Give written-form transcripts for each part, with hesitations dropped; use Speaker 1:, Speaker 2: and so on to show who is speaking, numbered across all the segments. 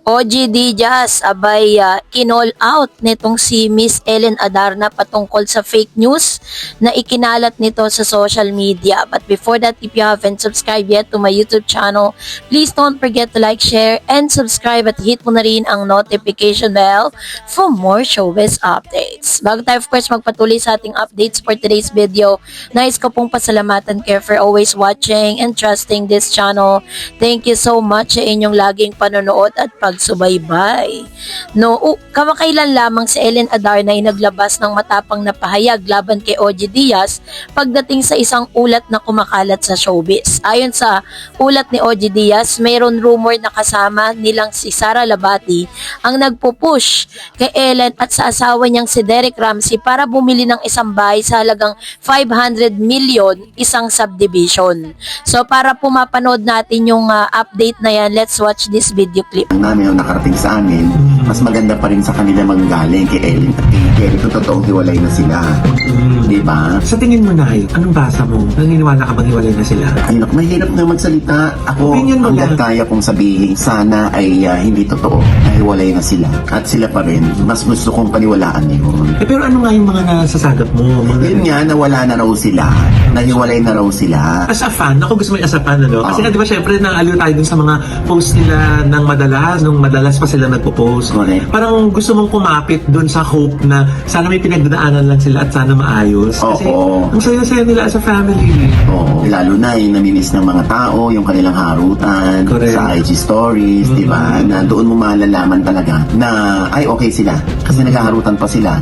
Speaker 1: OG Diaz, abay kinall out nitong si Miss Ellen Adarna patungkol sa fake news na ikinalat nito sa social media. But before that, if you haven't subscribed yet to my YouTube channel, please don't forget to like, share, and subscribe at hit mo na rin ang notification bell for more showbiz updates. Bago tayo of course magpatuloy sa ating updates for today's video, nais ko pong pasalamatan kayo for always watching and trusting this channel. Thank you so much sa inyong laging panonood at pagsubaybay. Kamakailan lamang si Ellen Adarna ay naglabas ng matapang na pahayag laban kay OG Diaz pagdating sa isang ulat na kumakalat sa showbiz. Ayon sa ulat ni OG Diaz, mayroon rumor na kasama nilang si Sara Labati ang nagpupush kay Ellen at sa asawa niyang si Derek Ramsey para bumili ng isang bahay sa halagang 500 million, isang subdivision. So para po mapanood natin yung update na yan, let's watch this video clip.
Speaker 2: Namin ang nakarating sa amin, mas maganda pa rin sa kanila manggaling kay Ellen at kay Derek kung totoong hiwalay na sila. Di ba?
Speaker 3: Sa tingin mo, Nay, anong basa mo? Naniniwala ka bang hiwalay na sila?
Speaker 2: Ay, mahirap na magsalita. Ako,
Speaker 3: Opinion mo
Speaker 2: hanggang
Speaker 3: lang.
Speaker 2: kaya kong sabihin, sana ay hindi totoo. Nahiwalay na sila. At sila pa rin. Mas gusto kong paniwalaan yun.
Speaker 3: Pero ano nga yung mga nasasagap mo?
Speaker 2: Yun nga, nawala na raw sila. Nahiwalay na raw sila.
Speaker 3: As a fan, ako gusto mo yung as a fan, ano? Kasi
Speaker 2: Oo.
Speaker 3: nga, di ba, syempre, naaliw tayo dun sa mga post nila ng madalas, nung madalas pa sila nagpo-post.
Speaker 2: Correct.
Speaker 3: Parang gusto mong kumapit dun sa hope na sana may pinagdadaanan lang sila at sana maayos. Kasi
Speaker 2: Oo.
Speaker 3: ang saya-saya nila as a family.
Speaker 2: Oo. Lalo na yung namimiss ng mga tao, yung kanilang harutan
Speaker 3: Correct.
Speaker 2: sa IG stories, di ba? Na doon mo malalaman talaga na ay okay sila. Kasi naghaharutan pa sila.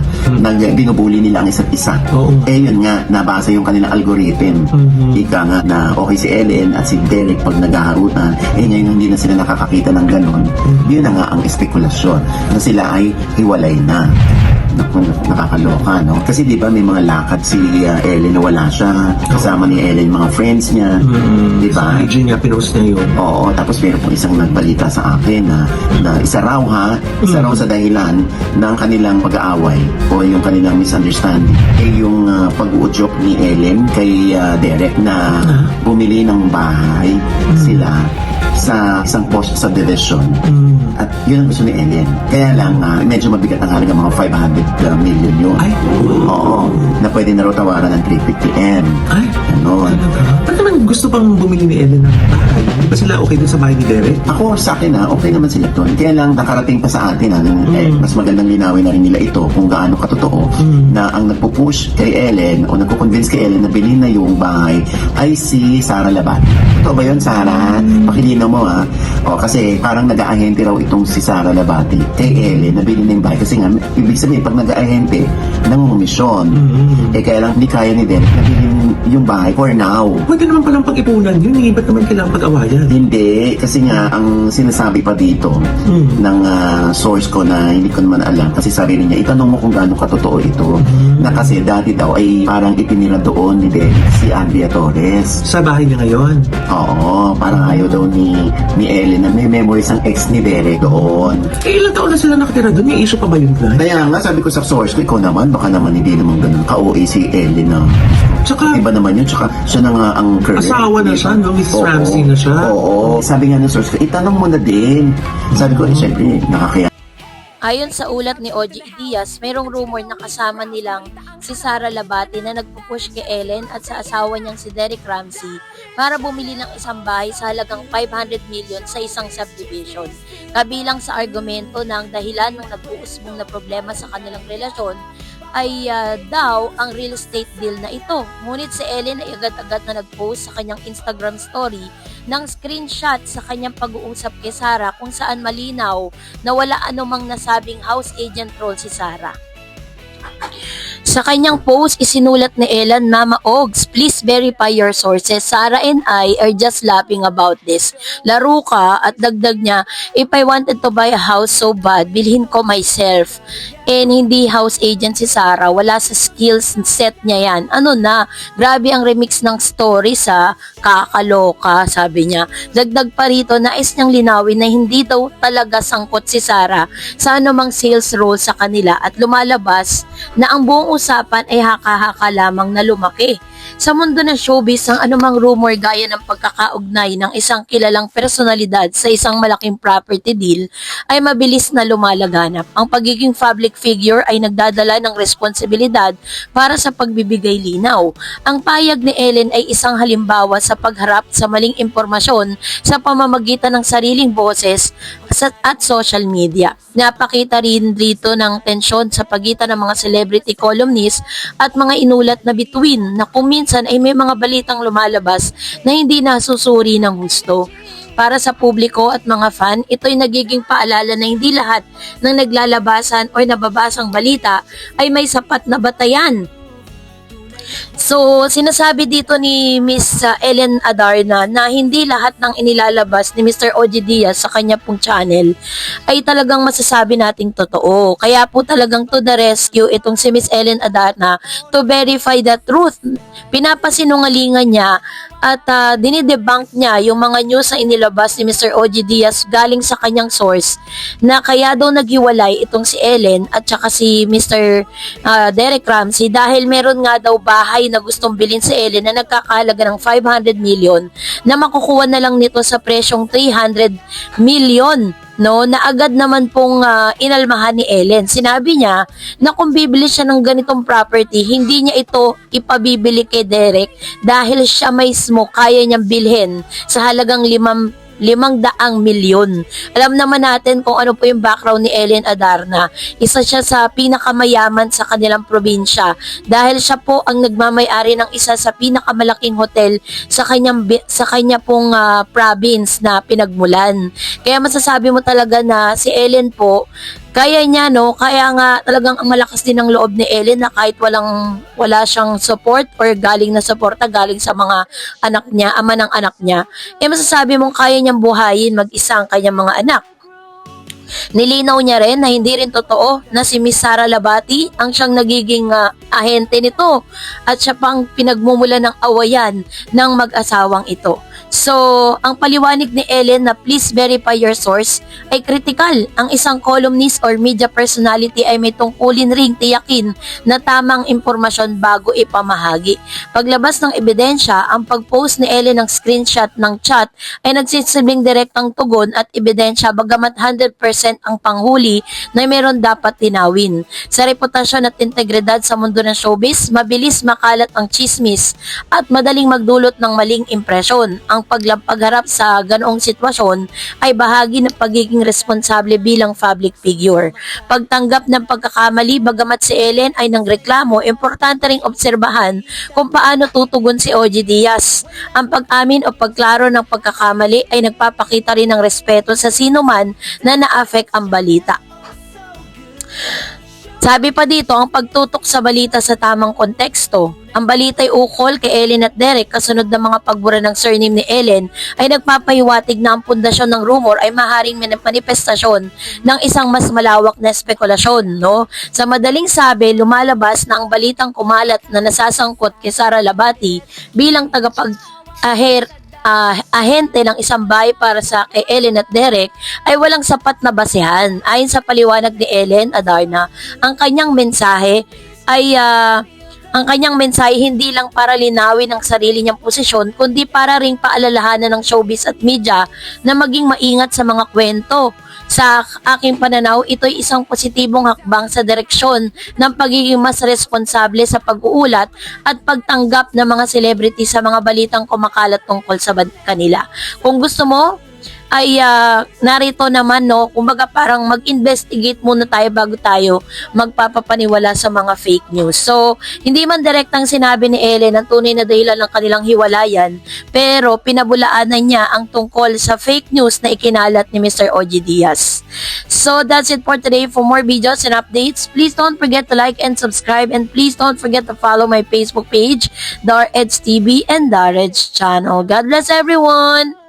Speaker 2: Binubuli nila ang isa't isa.
Speaker 3: Oo.
Speaker 2: Eh yun nga, nabasa yung kanilang algorithm. Ika nga na okay si Ellen at si Derek pag naghaharutan. Eh ngayon hindi na sila nakakakita ng ganon. Yun na nga ang espekulasyon na sila ay hiwalay na. Naku, nakakaloka, no? Kasi di ba may mga lakad si Ellen na wala siya. Kasama ni Ellen mga friends niya. Di ba?
Speaker 3: Sa IG niya, pinost niya yun.
Speaker 2: Oo, tapos meron pong isang nagbalita sa akin na isa raw sa dahilan ng kanilang pag-aaway o yung kanilang misunderstanding ay yung pag-uudyok ni Ellen kay Derek na bumili ng bahay sila sa isang posh subdivision. At yun ang gusto ni Ellen. Kaya lang, medyo mabigat ang halaga, mga 500 million yun.
Speaker 3: Ay,
Speaker 2: Oo, na pwede na raw tawaran ng 350M.
Speaker 3: Ay,
Speaker 2: Ganon.
Speaker 3: ba't naman gusto pang bumili ni Ellen ng bahay? Di ba sila okay dun sa bahay ni Derek?
Speaker 2: Ako sa akin okay naman sila doon. Kaya lang nakarating pa sa atin mas magandang linawin na rin nila ito kung gaano katotoo na ang nagpo-push kay Ellen o nagpo-convince kay Ellen na bilhin na yung bahay ay si Sara Labati. Totoo ba yun, Sara? Pakilinaw mo O, kasi parang nag-aahente raw itong si Sara Labati kay Ellen na bilhin na yung bahay. Kasi nga, ibig sabihin pag nag-aahente, nangungumisyon. Kaya lang hindi kaya ni Derek na bilhin yung bahay for now.
Speaker 3: Pwede naman palang pag-ipunan yun eh. Ba't naman kailangan pag-awayan?
Speaker 2: Hindi, kasi nga ang sinasabi pa dito ng source ko na hindi ko naman alam kasi sabi niya, itanong mo kung gaano katotoo ito na kasi dati daw ay parang itinira doon ni Derek si Andrea Torres.
Speaker 3: Sa bahay niya ngayon?
Speaker 2: Oo, parang ayaw daw ni Ellen na may memories ang ex ni Derek doon.
Speaker 3: Eh, ilang taon na sila nakatira doon? May issue pa ba yun, Nay?
Speaker 2: Kaya nga sabi ko sa source ko, ikaw naman, baka naman hindi naman ganun ka-OA si Ellen na
Speaker 3: Tsaka,
Speaker 2: iba naman yun, tsaka siya na nga ang current.
Speaker 3: asawa na siya, no? Mrs.
Speaker 2: Oo.
Speaker 3: Ramsey na siya.
Speaker 2: Oo. Sabi nga ng source ko, itanong mo na din. Sabi ko, syempre, nakakaya.
Speaker 1: Ayon sa ulat ni OG Diaz, mayroong rumor na kasama nilang si Sara Labati na nagpupush kay Ellen at sa asawa niyang si Derek Ramsey para bumili ng isang bahay sa halagang 500 million sa isang subdivision. Kabilang sa argumento na ang dahilan ng nag-uusbong na problema sa kanilang relasyon ay daw ang real estate deal na ito. Ngunit si Ellen ay agad-agad na nag-post sa kanyang Instagram story ng screenshot sa kanyang pag-uusap kay Sara kung saan malinaw na wala anumang nasabing house agent role si Sara. Sa kanyang post, isinulat ni Ellen, Mama Ogs, please verify your sources. Sara and I are just laughing about this. Laro ka, at dagdag niya, if I wanted to buy a house so bad, bilhin ko myself. And hindi house agent si Sara, wala sa skills set niya yan. Ano na, grabe ang remix ng story sa kakaloka, sabi niya. Dagdag pa rito, nais niyang linawin na hindi daw talaga sangkot si Sara sa anumang sales role sa kanila at lumalabas na ang buong usapan ay haka-haka lamang na lumaki. Sa mundo ng showbiz, ang anumang rumor gaya ng pagkakaugnay ng isang kilalang personalidad sa isang malaking property deal ay mabilis na lumalaganap. Ang pagiging public figure ay nagdadala ng responsibilidad para sa pagbibigay linaw. Ang payag ni Ellen ay isang halimbawa sa pagharap sa maling impormasyon sa pamamagitan ng sariling boses at social media. Napakita rin dito ng tensyon sa pagitan ng mga celebrity columnists at mga inulat na bituin na kung minsan ay may mga balitang lumalabas na hindi nasusuri ng husto. Para sa publiko at mga fan, ito'y nagiging paalala na hindi lahat ng naglalabasan o nababasang balita ay may sapat na batayan. So, sinasabi dito ni Miss Ellen Adarna na hindi lahat ng inilalabas ni Mr. OG Diaz sa kanya pong channel ay talagang masasabi nating totoo. Kaya po talagang to the rescue itong si Miss Ellen Adarna to verify the truth. Pinapasinungalingan niya at dinidebunk niya yung mga news na inilabas ni Mr. OG Diaz galing sa kanyang source na kaya daw naghiwalay itong si Ellen at saka si Mr. Derek Ramsey dahil meron nga daw bahay na gustong bilhin si Ellen na nagkakahalaga ng 500 million na makukuha na lang nito sa presyong 300 million. No, na agad naman pong inalmahan ni Ellen. Sinabi niya na kung bibili siya ng ganitong property, hindi niya ito ipabibili kay Derek dahil siya mismo kaya niyang bilhin sa halagang 500 milyon. Alam naman natin kung ano po yung background ni Ellen Adarna. Isa siya sa pinakamayaman sa kanilang probinsya dahil siya po ang nagmamay-ari ng isa sa pinakamalaking hotel sa kanya pong province na pinagmulan. Kaya masasabi mo talaga na si Ellen po kaya niya, no? Kaya nga talagang ang malakas din ng loob ni Ellen na kahit wala siyang support or galing na suporta galing sa mga anak niya, ama ng anak niya, masasabi mong kaya niyang buhayin mag-isa ang kanyang mga anak. Nilinaw niya rin na hindi rin totoo na si Miss Sara Labati ang siyang nagiging ahente nito at siya pang pinagmumula ng awayan ng mag-asawang ito. So, ang paliwanag ni Ellen na please verify your source ay kritikal. Ang isang columnist or media personality ay may tungkulin ring tiyakin na tamang impormasyon bago ipamahagi. Paglabas ng ebidensya, ang pag-post ni Ellen ng screenshot ng chat ay nagsisilbing direktang tugon at ebidensya bagamat 100% ang panghuli na meron dapat tinawin. Sa reputasyon at integridad sa mundo ng showbiz, mabilis makalat ang chismis at madaling magdulot ng maling impresyon. Ang pagharap sa ganoong sitwasyon ay bahagi ng pagiging responsable bilang public figure. Pagtanggap ng pagkakamali, bagamat si Ellen ay nangreklamo, importante ring obserbahan kung paano tutugon si OG Diaz. Ang pag-amin o pagklaro ng pagkakamali ay nagpapakita rin ng respeto sa sino man na na-affect ang balita. Sabi pa dito, ang pagtutok sa balita sa tamang konteksto. Ang balita'y ukol kay Ellen at Derek kasunod ng mga pagbura ng surname ni Ellen ay nagpapahiwatig na ang pundasyon ng rumor ay maaaring manifestasyon ng isang mas malawak na spekulasyon. No? Sa madaling sabi, lumalabas na ang balitang kumalat na nasasangkot kay Sara Labati bilang ahente ng isang bahay para sa kay Ellen at Derek ay walang sapat na basehan. Ayon sa paliwanag ni Ellen Adarna, ang kanyang mensahe hindi lang para linawin ang sarili niyang posisyon, kundi para ring paalalahanan ng showbiz at media na maging maingat sa mga kwento. Sa aking pananaw, ito'y isang positibong hakbang sa direksyon ng pagiging mas responsable sa pag-uulat at pagtanggap ng mga celebrity sa mga balitang kumakalat tungkol sa kanila. Kung gusto mo, ay narito naman, no, kumbaga parang mag-investigate muna tayo bago tayo magpapapaniwala sa mga fake news. So, hindi man direktang sinabi ni Ellen ang tunay na dahilan ng kanilang hiwalayan, pero pinabulaanan niya ang tungkol sa fake news na ikinalat ni Mr. OG Diaz. So, that's it for today. For more videos and updates, please don't forget to like and subscribe, and please don't forget to follow my Facebook page, Dar Eds TV and Dar Eds channel. God bless everyone!